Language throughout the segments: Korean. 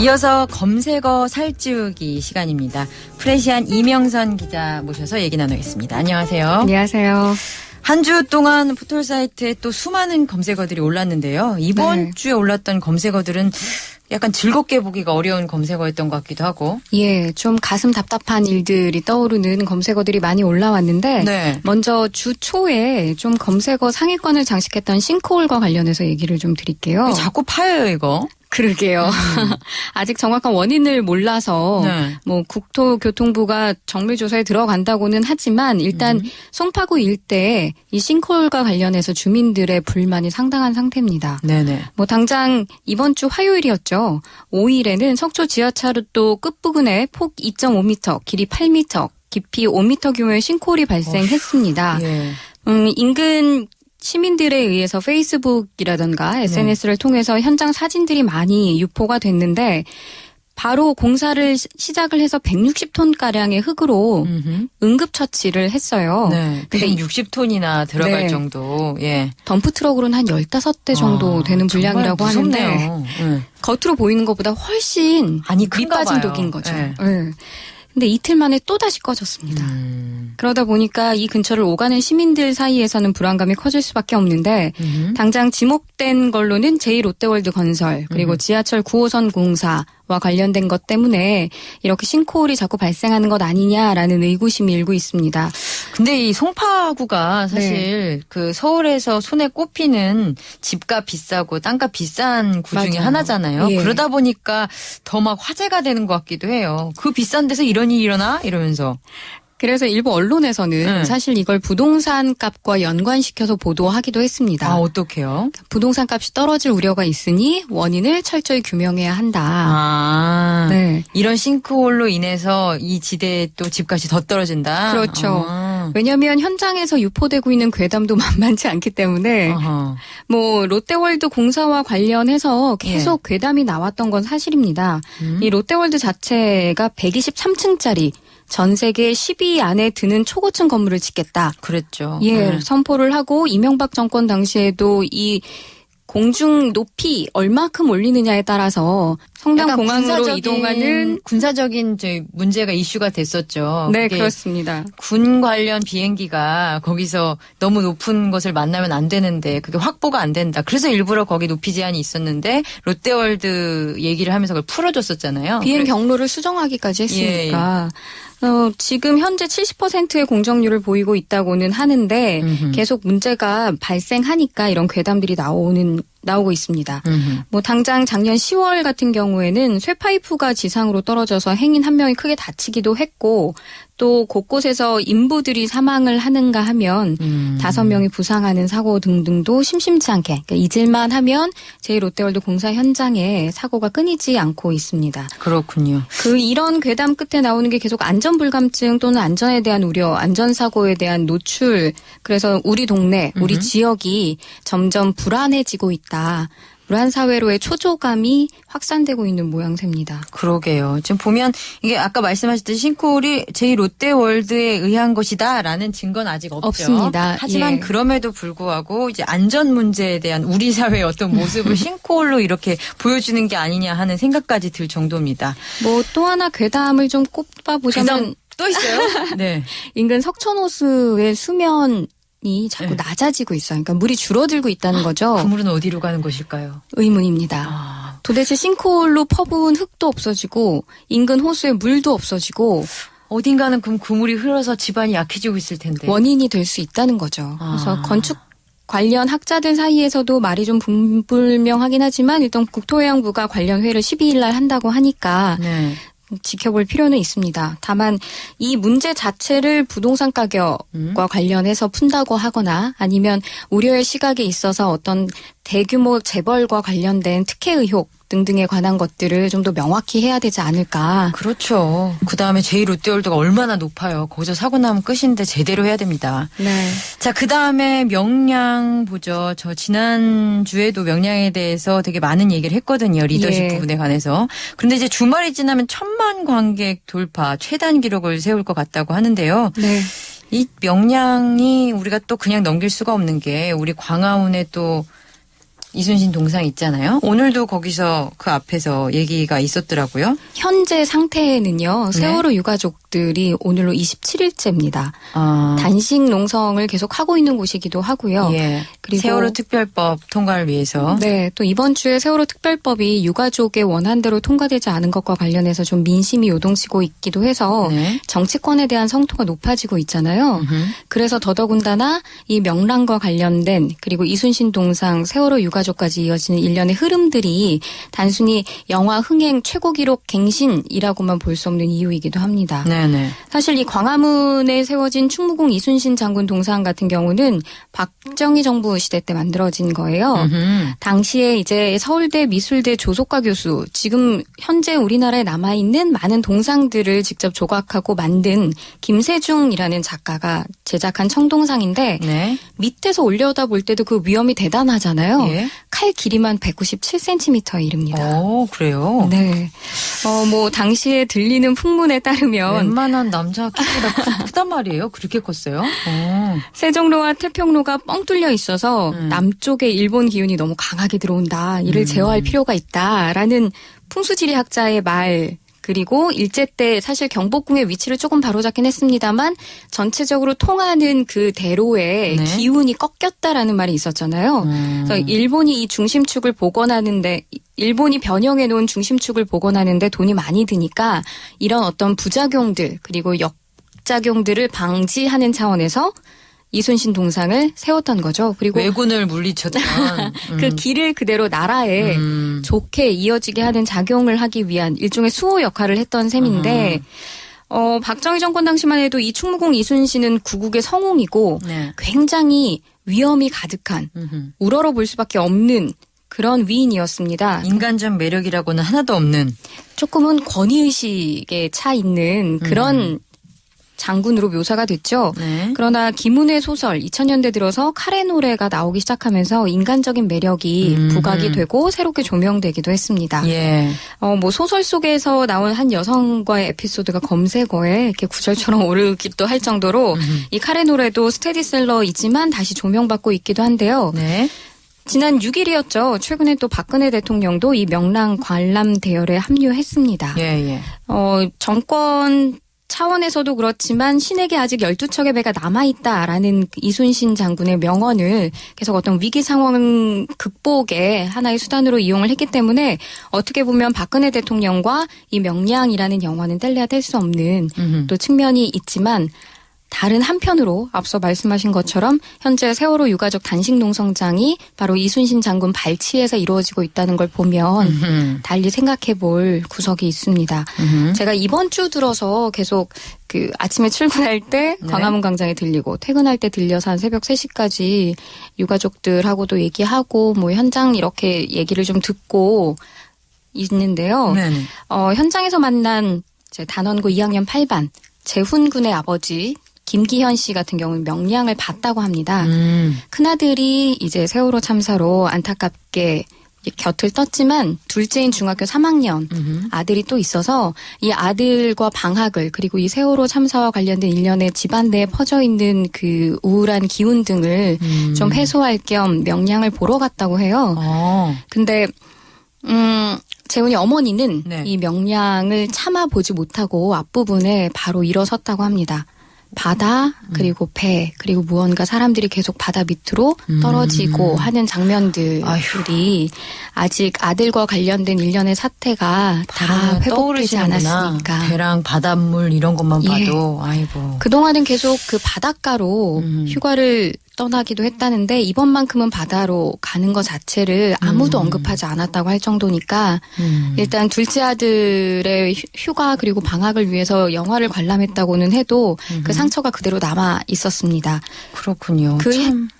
이어서 검색어 살찌우기 시간입니다. 프레시안 이명선 기자 모셔서 얘기 나누겠습니다. 안녕하세요. 안녕하세요. 한 주 동안 포털 사이트에 또 수많은 검색어들이 올랐는데요. 이번 주에 올랐던 검색어들은 약간 즐겁게 보기가 어려운 검색어였던 것 같기도 하고. 예, 좀 가슴 답답한 일들이 떠오르는 검색어들이 많이 올라왔는데 네. 먼저 주 초에 좀 검색어 상위권을 장식했던 싱크홀과 관련해서 얘기를 좀 드릴게요. 자꾸 파여요, 이거. 그러게요. 아직 정확한 원인을 몰라서 네. 뭐 국토교통부가 정밀 조사에 들어간다고는 하지만 일단 송파구 일대에 이 싱크홀과 관련해서 주민들의 불만이 상당한 상태입니다. 네네. 뭐 당장 이번 주 화요일이었죠. 5일에는 석초 지하차로 끝부분에 폭 2.5m, 길이 8m, 깊이 5m 규모의 싱크홀이 발생했습니다. 예. 인근 시민들에 의해서 페이스북이라든가 SNS를 통해서 현장 사진들이 많이 유포가 됐는데 바로 공사를 시작을 해서 160톤가량의 흙으로 응급처치를 했어요. 네. 160톤이나 들어갈 네. 정도. 예. 덤프트럭으로는 한 15대 정도 되는 분량이라고 하는데 네. 겉으로 보이는 것보다 훨씬 아니, 큰가 밑빠진 봐요. 독인 거죠. 네. 네. 근데 이틀 만에 또다시 꺼졌습니다. 그러다 보니까 이 근처를 오가는 시민들 사이에서는 불안감이 커질 수밖에 없는데 당장 지목된 걸로는 제2롯데월드 건설 그리고 지하철 9호선 공사와 관련된 것 때문에 이렇게 싱크홀이 자꾸 발생하는 것 아니냐라는 의구심이 일고 있습니다. 근데 이 송파구가 사실 그 서울에서 손에 꼽히는 집값 비싸고 땅값 비싼 구 중에 맞아요. 하나잖아요. 예. 그러다 보니까 더 막 화제가 되는 것 같기도 해요. 그 비싼 데서 이런 일이 일어나? 이러면서. 그래서 일부 언론에서는 네. 사실 이걸 부동산 값과 연관시켜서 보도하기도 했습니다. 아, 어떡해요? 부동산 값이 떨어질 우려가 있으니 원인을 철저히 규명해야 한다. 아, 네. 이런 싱크홀로 인해서 이 지대에 또 집값이 더 떨어진다? 그렇죠. 아. 왜냐하면 현장에서 유포되고 있는 괴담도 만만치 않기 때문에 어허. 뭐 롯데월드 공사와 관련해서 계속 괴담이 나왔던 건 사실입니다. 이 롯데월드 자체가 123층짜리 전 세계 10위 안에 드는 초고층 건물을 짓겠다. 그랬죠. 예, 선포를 하고 이명박 정권 당시에도 이 공중 높이 얼마큼 올리느냐에 따라서 성남 약간 공항으로 이동하는 군사적인 문제가 이슈가 됐었죠. 네, 그게 그렇습니다. 군 관련 비행기가 거기서 너무 높은 것을 만나면 안 되는데 그게 확보가 안 된다. 그래서 일부러 거기 높이 제한이 있었는데 롯데월드 얘기를 하면서 그걸 풀어줬었잖아요. 비행 경로를 수정하기까지 했으니까. 지금 현재 70%의 공정률을 보이고 있다고는 하는데 계속 문제가 발생하니까 이런 괴담들이 나오고 있습니다. 뭐 당장 작년 10월 같은 경우에는 쇠파이프가 지상으로 떨어져서 행인 한 명이 크게 다치기도 했고 또 곳곳에서 인부들이 사망을 하는가 하면 5명이 부상하는 사고 등등도 심심치 않게 그러니까 잊을만 하면 제2롯데월드 공사 현장에 사고가 끊이지 않고 있습니다. 그렇군요. 이런 괴담 끝에 나오는 게 계속 안전불감증 또는 안전에 대한 우려, 안전사고에 대한 노출 그래서 우리 동네, 우리 지역이 점점 불안해지고 있다. 불안 사회로의 초조감이 확산되고 있는 모양새입니다. 그러게요. 지금 보면 이게 아까 말씀하셨듯이 싱크홀이 제2롯데월드에 의한 것이다라는 증거는 아직 없죠. 없습니다. 하지만 예. 그럼에도 불구하고 이제 안전 문제에 대한 우리 사회의 어떤 모습을 싱크홀로 이렇게 보여주는 게 아니냐 하는 생각까지 들 정도입니다. 뭐 또 하나 괴담을 좀 꼽아보자면 또 있어요? 네. 인근 석촌호수의 수면이 자꾸 낮아지고 있어요. 그러니까 물이 줄어들고 있다는 거죠. 그 물은 어디로 가는 것일까요? 의문입니다. 도대체 싱크홀로 퍼부은 흙도 없어지고 인근 호수에 물도 없어지고 어딘가는 그럼 그 물이 흘러서 집안이 약해지고 있을 텐데. 원인이 될 수 있다는 거죠. 그래서 건축 관련 학자들 사이에서도 말이 좀 분불명하긴 하지만 일단 국토해양부가 관련 회의를 12일 날 한다고 하니까 네. 지켜볼 필요는 있습니다. 다만 이 문제 자체를 부동산 가격과 관련해서 푼다고 하거나 아니면 우려의 시각에 있어서 어떤 대규모 재벌과 관련된 특혜 의혹 등등에 관한 것들을 좀 더 명확히 해야 되지 않을까. 그렇죠. 그다음에 제2롯데월드가 얼마나 높아요. 거기서 사고 나면 끝인데 제대로 해야 됩니다. 네. 자, 그다음에 명량 보죠. 저 지난주에도 명량에 대해서 되게 많은 얘기를 했거든요. 리더십 예. 부분에 관해서. 그런데 이제 주말이 지나면 1,000만 관객 돌파 최단 기록을 세울 것 같다고 하는데요. 네. 이 명량이 우리가 또 그냥 넘길 수가 없는 게 우리 광화문에 또 이순신 동상 있잖아요. 오늘도 거기서 그 앞에서 얘기가 있었더라고요. 현재 상태는요. 세월호 유가족들이 오늘로 27일째입니다. 단식 농성을 계속 하고 있는 곳이기도 하고요. 예. 그리고 세월호 특별법 통과를 위해서. 네, 또 이번 주에 세월호 특별법이 유가족의 원한대로 통과되지 않은 것과 관련해서 좀 민심이 요동치고 있기도 해서 네. 정치권에 대한 성토가 높아지고 있잖아요. 그래서 더더군다나 이 명랑과 관련된 그리고 이순신 동상 세월호 유가족까지 이어지는 일련의 흐름들이 단순히 영화 흥행 최고 기록 갱신이라고만 볼 수 없는 이유이기도 합니다. 네네. 사실 이 광화문에 세워진 충무공 이순신 장군 동상 같은 경우는 박정희 정부 시대 때 만들어진 거예요. 당시에 이제 서울대 미술대 조속과 교수, 지금 현재 우리나라에 남아있는 많은 동상들을 직접 조각하고 만든 김세중이라는 작가가 제작한 청동상인데 네. 밑에서 올려다 볼 때도 그 위험이 대단하잖아요. 예. 칼 길이만 197cm에 이릅니다. 오, 그래요? 네. 뭐 당시에 들리는 풍문에 따르면 웬만한 남자 키보다 크단 말이에요? 그렇게 컸어요? 세종로와 태평로가 뻥 뚫려 있어서 남쪽에 일본 기운이 너무 강하게 들어온다. 이를 제어할 필요가 있다라는 풍수지리학자의 말. 그리고 일제 때 사실 경복궁의 위치를 조금 바로잡긴 했습니다만 전체적으로 통하는 그 대로에 네. 기운이 꺾였다라는 말이 있었잖아요. 그래서 일본이 이 중심축을 복원하는데 일본이 변형해 놓은 중심축을 복원하는데 돈이 많이 드니까 이런 어떤 부작용들 그리고 역작용들을 방지하는 차원에서 이순신 동상을 세웠던 거죠. 그리고 왜군을 물리쳤던 그 길을 그대로 나라에 좋게 이어지게 하는 작용을 하기 위한 일종의 수호 역할을 했던 셈인데 박정희 정권 당시만 해도 이 충무공 이순신은 구국의 성웅이고 네. 굉장히 위험이 가득한 우러러 볼 수밖에 없는 그런 위인이었습니다. 인간적 매력이라고는 하나도 없는. 조금은 권위의식에 차 있는 그런 장군으로 묘사가 됐죠. 네. 그러나 김은혜 소설 2000년대 들어서 카레 노래가 나오기 시작하면서 인간적인 매력이 부각이 되고 새롭게 조명되기도 했습니다. 예. 뭐 소설 속에서 나온 한 여성과의 에피소드가 검색어에 이렇게 구절처럼 오르기도 할 정도로 이 카레 노래도 스테디셀러이지만 다시 조명받고 있기도 한데요. 네. 지난 6일이었죠. 최근에 또 박근혜 대통령도 이 명랑 관람 대열에 합류했습니다. 예. 정권 차원에서도 그렇지만 신에게 아직 12척의 배가 남아있다라는 이순신 장군의 명언을 계속 어떤 위기 상황 극복의 하나의 수단으로 이용을 했기 때문에 어떻게 보면 박근혜 대통령과 이 명량이라는 영화는 뗄래야 뗄 수 없는 또 측면이 있지만 다른 한편으로 앞서 말씀하신 것처럼 현재 세월호 유가족 단식 농성장이 바로 이순신 장군 발치에서 이루어지고 있다는 걸 보면 달리 생각해 볼 구석이 있습니다. 제가 이번 주 들어서 계속 그 아침에 출근할 때 네. 광화문 광장에 들리고 퇴근할 때 들려서 한 새벽 3시까지 유가족들하고도 얘기하고 뭐 현장 이렇게 얘기를 좀 듣고 있는데요. 네네. 현장에서 만난 제 단원고 2학년 8반 재훈 군의 아버지 김기현 씨 같은 경우는 명량을 봤다고 합니다. 큰아들이 이제 세월호 참사로 안타깝게 곁을 떴지만 둘째인 중학교 3학년 아들이 또 있어서 이 아들과 방학을 그리고 이 세월호 참사와 관련된 일련의 집안 내에 퍼져 있는 그 우울한 기운 등을 좀 해소할 겸 명량을 보러 갔다고 해요. 근데 재훈이 어머니는 네. 이 명량을 참아보지 못하고 앞부분에 바로 일어섰다고 합니다. 바다 그리고 배 그리고 무언가 사람들이 계속 바다 밑으로 떨어지고 하는 장면들이 아직 아들과 관련된 일련의 사태가 다 회복되지 않았으니까. 배랑 바닷물 이런 것만 봐도 아이고. 그동안은 계속 그 바닷가로 휴가를 떠나기도 했다는데 이번만큼은 바다로 가는 것 자체를 아무도 언급하지 않았다고 할 정도니까 일단 둘째 아들의 휴가 그리고 방학을 위해서 영화를 관람했다고는 해도 그 상처가 그대로 남아 있었습니다. 그렇군요.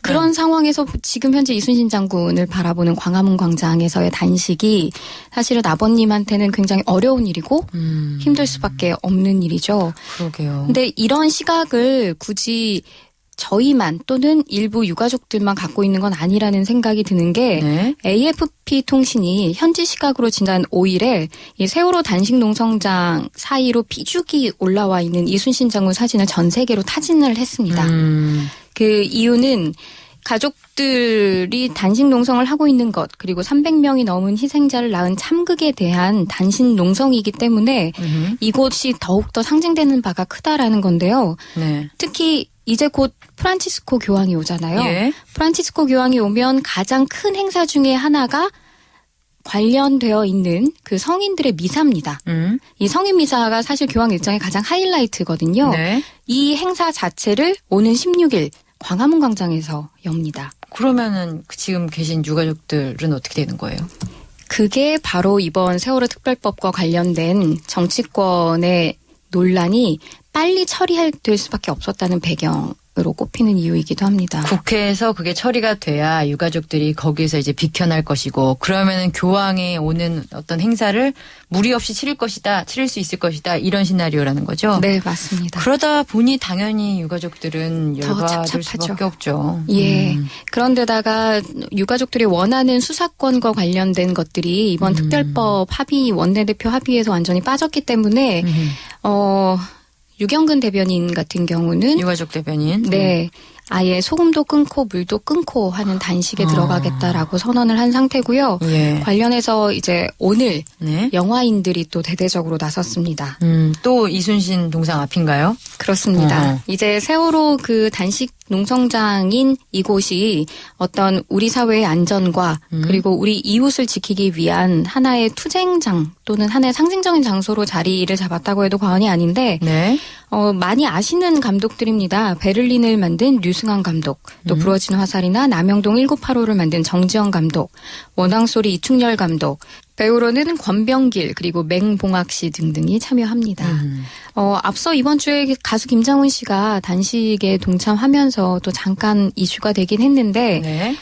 그런 상황에서 지금 현재 이순신 장군을 바라보는 광화문 광장에서의 단식이 사실은 아버님한테는 굉장히 어려운 일이고 힘들 수밖에 없는 일이죠. 그러게요. 근데 이런 시각을 굳이 저희만 또는 일부 유가족들만 갖고 있는 건 아니라는 생각이 드는 게 네. AFP 통신이 현지 시각으로 지난 5일에 이 세월호 단식 농성장 사이로 피죽이 올라와 있는 이순신 장군 사진을 전 세계로 타진을 했습니다. 그 이유는 가족들이 단식 농성을 하고 있는 것, 그리고 300명이 넘은 희생자를 낳은 참극에 대한 단식 농성이기 때문에 이곳이 더욱더 상징되는 바가 크다라는 건데요. 네. 특히 이제 곧 프란치스코 교황이 오잖아요. 예. 프란치스코 교황이 오면 가장 큰 행사 중에 하나가 관련되어 있는 그 성인들의 미사입니다. 이 성인 미사가 사실 교황 일정의 가장 하이라이트거든요. 네. 이 행사 자체를 오는 16일 광화문 광장에서 엽니다. 그러면은 지금 계신 유가족들은 어떻게 되는 거예요? 그게 바로 이번 세월호 특별법과 관련된 정치권의 논란이 빨리 처리될 수밖에 없었다는 배경으로 꼽히는 이유이기도 합니다. 국회에서 그게 처리가 돼야 유가족들이 거기에서 이제 비켜날 것이고 그러면은 교황이 오는 어떤 행사를 무리 없이 치를 수 있을 것이다 이런 시나리오라는 거죠. 네, 맞습니다. 그러다 보니 당연히 유가족들은 더 열받을 착잡하죠. 수밖에 없죠. 예. 그런데다가 유가족들이 원하는 수사권과 관련된 것들이 이번 특별법 합의 원내대표 합의에서 완전히 빠졌기 때문에 유경근 대변인 같은 경우는 유가족 대변인. 네. 아예 소금도 끊고 물도 끊고 하는 단식에 들어가겠다라고 선언을 한 상태고요. 예. 관련해서 이제 오늘 네. 영화인들이 또 대대적으로 나섰습니다. 또 이순신 동상 앞인가요? 그렇습니다. 이제 세월호 그 단식 농성장인 이곳이 어떤 우리 사회의 안전과 그리고 우리 이웃을 지키기 위한 하나의 투쟁장 또는 하나의 상징적인 장소로 자리를 잡았다고 해도 과언이 아닌데 네. 많이 아시는 감독들입니다. 베를린을 만든 류승환 감독, 또 부러진 화살이나 남영동 1985를 만든 정지영 감독, 원앙소리 이충렬 감독, 배우로는 권병길 그리고 맹봉학 씨 등등이 참여합니다. 앞서 이번 주에 가수 김장훈 씨가 단식에 동참하면서 또 잠깐 이슈가 되긴 했는데 네.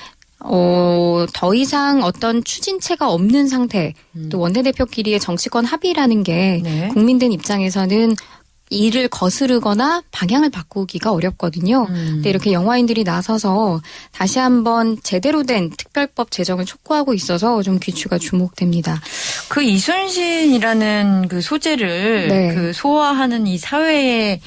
더 이상 어떤 추진체가 없는 상태, 또 원내대표끼리의 정치권 합의라는 게 네. 국민들 입장에서는 이를 거스르거나 방향을 바꾸기가 어렵거든요. 근데 이렇게 영화인들이 나서서 다시 한번 제대로 된 특별법 제정을 촉구하고 있어서 좀 귀추가 주목됩니다. 그 이순신이라는 그 소재를 네. 그 소화하는 이 사회의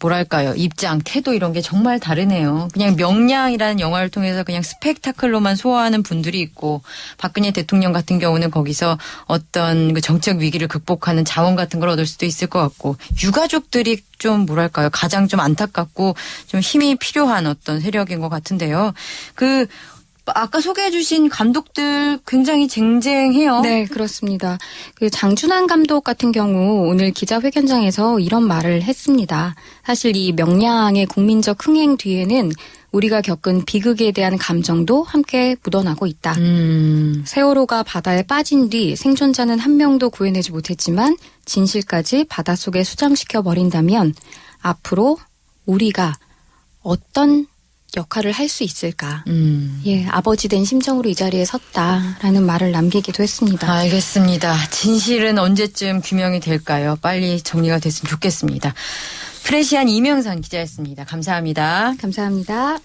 뭐랄까요, 입장, 태도 이런 게 정말 다르네요. 그냥 명량이라는 영화를 통해서 그냥 스펙타클로만 소화하는 분들이 있고 박근혜 대통령 같은 경우는 거기서 어떤 그 정책 위기를 극복하는 자원 같은 걸 얻을 수도 있을 것 같고 유가족들이 좀 뭐랄까요, 가장 좀 안타깝고 좀 힘이 필요한 어떤 세력인 것 같은데요. 아까 소개해 주신 감독들 굉장히 쟁쟁해요. 네, 그렇습니다. 그 장준환 감독 같은 경우 오늘 기자회견장에서 이런 말을 했습니다. 사실 이 명량의 국민적 흥행 뒤에는 우리가 겪은 비극에 대한 감정도 함께 묻어나고 있다. 세월호가 바다에 빠진 뒤 생존자는 한 명도 구해내지 못했지만 진실까지 바닷속에 수장시켜 버린다면 앞으로 우리가 어떤 역할을 할 수 있을까. 예, 아버지 된 심정으로 이 자리에 섰다라는 말을 남기기도 했습니다. 알겠습니다. 진실은 언제쯤 규명이 될까요? 빨리 정리가 됐으면 좋겠습니다. 프레시안 이명선 기자였습니다. 감사합니다. 감사합니다.